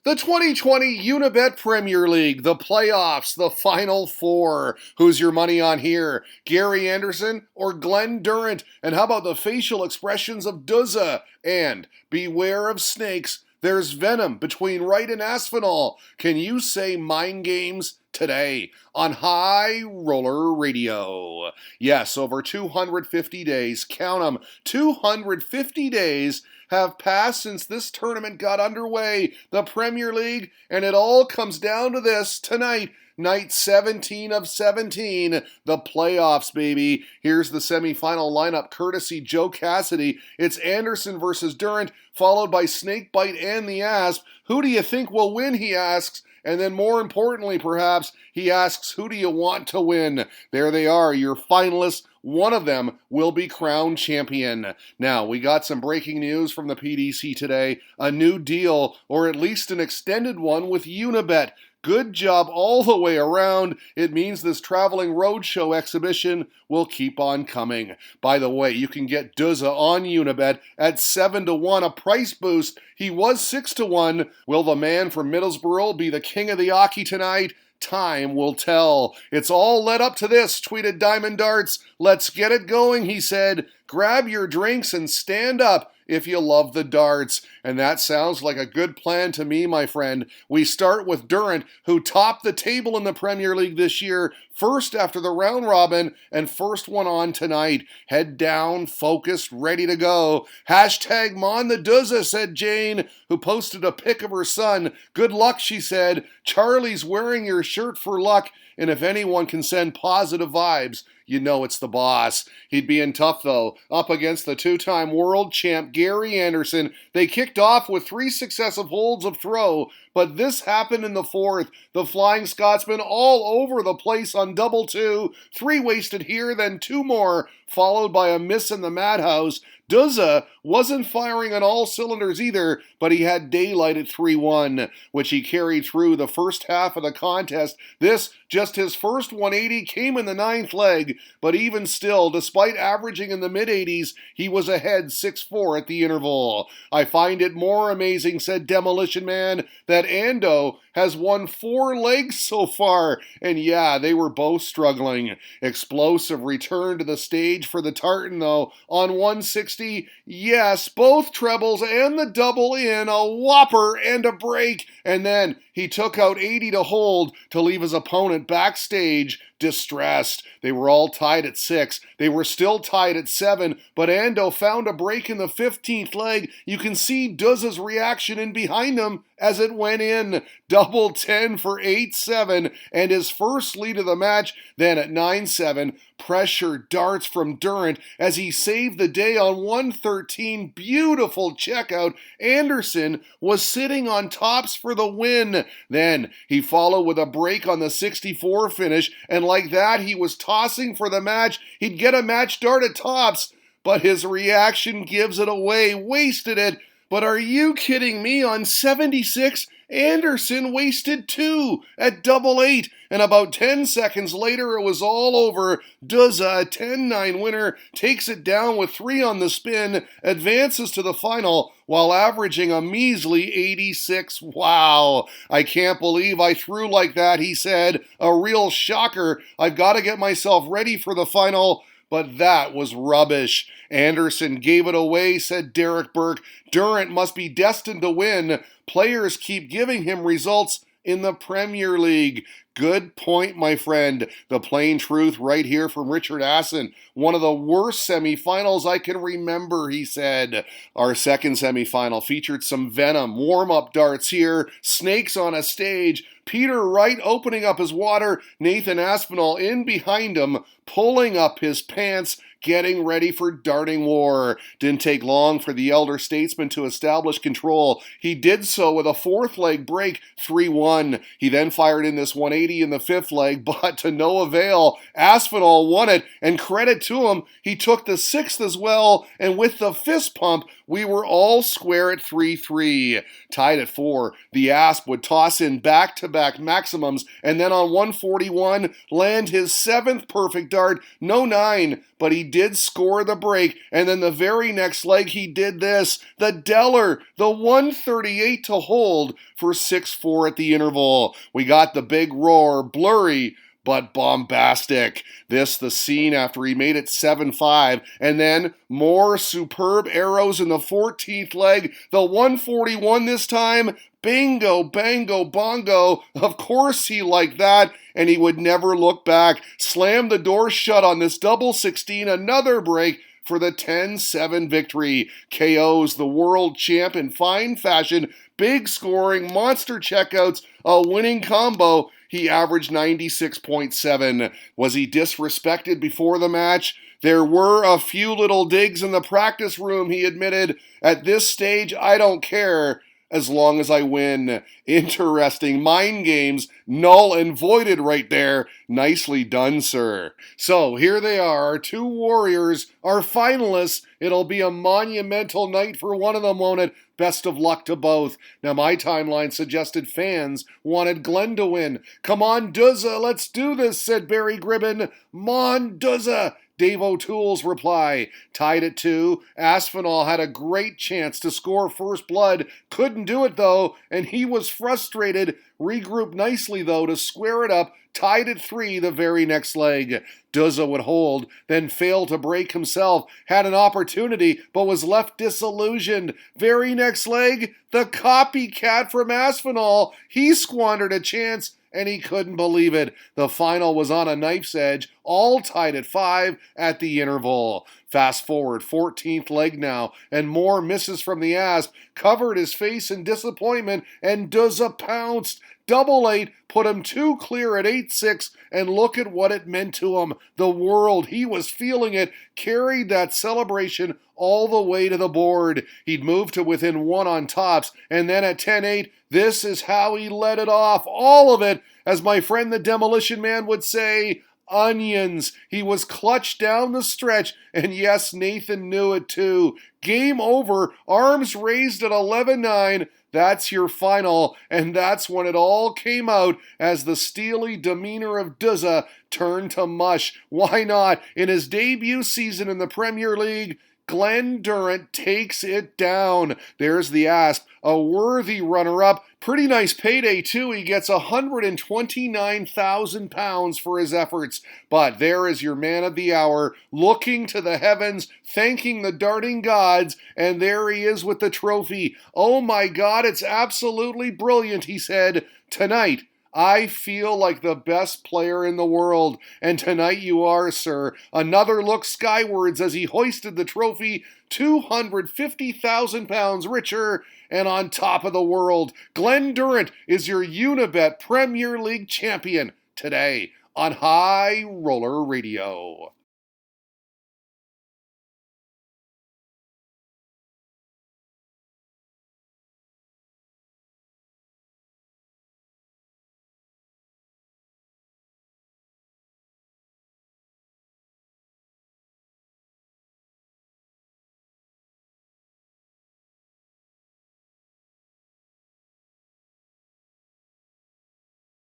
The 2020 Unibet Premier League, the playoffs, the Final Four. Who's your money on here? Gary Anderson or Glen Durrant? And how about the facial expressions of Duzza? And beware of snakes. There's venom between Wright and Aspinall. Can you say mind games? Today on High Roller Radio. Yes, over 250 days, count them, 250 days have passed since this tournament got underway, the Premier League, and it all comes down to this tonight. Night 17 of 17, the playoffs, baby. Here's the semifinal lineup, courtesy Joe Cassidy. It's Anderson versus Durrant, followed by Snakebite and the Asp. Who do you think will win, he asks. And then more importantly, perhaps, he asks, who do you want to win? There they are, your finalists. One of them will be crowned champion. Now, we got some breaking news from the PDC today. A new deal, or at least an extended one, with Unibet. Good job all the way around. It means this traveling roadshow exhibition will keep on coming. By the way, you can get Duzza on Unibet at 7-1, a price boost. He was 6-1. Will the man from Middlesbrough be the king of the Aki tonight? Time will tell. It's all led up to this, tweeted Diamond Darts. Let's get it going, he said. Grab your drinks and stand up if you love the darts. And that sounds like a good plan to me, my friend. We start with Durrant, who topped the table in the Premier League this year, first after the round robin, and first one on tonight. Head down, focused, ready to go. Hashtag Mon the Duzza, said Jane, who posted a pic of her son. Good luck, she said. Charlie's wearing your shirt for luck, and if anyone can send positive vibes, you know it's the boss. He'd be in tough, though, up against the two-time world champ Gary Anderson. They kicked off with 3 successive holds of throw, but this happened in the fourth. The Flying Scotsman all over the place on double 2. 3 wasted here, then 2 more, followed by a miss in the madhouse. Duzza wasn't firing on all cylinders either, but he had daylight at 3-1, which he carried through the first half of the contest. This, just his first 180, came in the 9th leg, but even still, despite averaging in the mid-80s, he was ahead 6-4 at the interval. I find it more amazing, said Demolition Man, that Ando has won 4 legs so far, and yeah, they were both struggling. Explosive return to the stage for the Tartan, though, on 160. Yes, both trebles and the double in, a whopper and a break, and then he took out 80 to hold to leave his opponent backstage distressed. They were all tied at 6. They were still tied at 7, but Ando found a break in the 15th leg. You can see Duzza's reaction in behind him as it went in. Double 10 for 8-7, and his first lead of the match. Then at 9-7, pressure darts from Durrant as he saved the day on 113. Beautiful checkout. Anderson was sitting on tops for the win. Then he followed with a break on the 64 finish, and like that, he was tossing for the match. He'd get a match dart at tops, but his reaction gives it away. Wasted it. But are you kidding me? On 76, Anderson wasted 2 at double 8, and about 10 seconds later, it was all over. Duzza, a 10-9 winner, takes it down with 3 on the spin, advances to the final while averaging a measly 86. Wow, I can't believe I threw like that, he said. A real shocker. I've got to get myself ready for the final. But that was rubbish. Anderson gave it away, said Derek Burke. Durrant must be destined to win. Players keep giving him results in the Premier League. Good point, my friend. The plain truth right here from Richard Asson. One of the worst semifinals I can remember, he said. Our second semifinal featured some venom, warm-up darts here, snakes on a stage, Peter Wright opening up his water, Nathan Aspinall in behind him, pulling up his pants, getting ready for darting war. Didn't take long for the elder statesman to establish control. He did so with a 4th leg break, 3-1. He then fired in this 180 in the 5th leg, but to no avail. Aspinall won it, and credit to him, he took the 6th as well, and with the fist pump, we were all square at 3-3. Tied at 4, the Asp would toss in back-to-back maximums and then on 141 land his 7th perfect dart, no 9, but he did score the break, and then the very next leg he did this, the Deller, the 138 to hold for 6-4 at the interval. We got the big roar, blurry, but bombastic. This the scene after he made it 7-5, and then more superb arrows in the 14th leg, the 141 this time, bingo, bango, bongo. Of course he liked that, and he would never look back. Slammed the door shut on this double 16, another break for the 10-7 victory. KO's the world champ in fine fashion, big scoring, monster checkouts, a winning combo. He averaged 96.7. Was he disrespected before the match? There were a few little digs in the practice room, he admitted. At this stage, I don't care as long as I win. Interesting mind games, null and voided right there. Nicely done, sir. So here they are, our two warriors, our finalists. It'll be a monumental night for one of them, won't it? Best of luck to both. Now, my timeline suggested fans wanted Glenn to win. Come on, Duzza, let's do this, said Barry Gribben. Mon Duzza. Dave O'Toole's reply. Tied at 2, Aspinall had a great chance to score first blood. Couldn't do it, though, and he was frustrated. Regrouped nicely, though, to square it up. Tied at 3 the very next leg. Duzza would hold, then failed to break himself. Had an opportunity, but was left disillusioned. Very next leg, the copycat from Aspinall. He squandered a chance, and he couldn't believe it. The final was on a knife's edge, all tied at 5 at the interval. Fast forward, 14th leg now, and more misses from the Asp. Covered his face in disappointment, and Duzza pounced. Double 8 put him 2 clear at 8-6, and look at what it meant to him. The world, he was feeling it, carried that celebration all the way to the board. He'd moved to within 1 on tops, and then at 10-8, this is how he let it off. All of it, as my friend the Demolition Man would say, onions. He was clutched down the stretch, and yes, Nathan knew it too. Game over, arms raised at 11-9. That's your final, and that's when it all came out as the steely demeanor of Duzza turned to mush. Why not? In his debut season in the Premier League, Glen Durrant takes it down. There's the Asp, a worthy runner-up. Pretty nice payday, too. He gets £129,000 for his efforts. But there is your man of the hour, looking to the heavens, thanking the darting gods, and there he is with the trophy. Oh my God, it's absolutely brilliant, he said. Tonight, I feel like the best player in the world, and tonight you are, sir. Another look skywards as he hoisted the trophy, £250,000 richer and on top of the world. Glen Durrant is your Unibet Premier League champion today on High Roller Radio.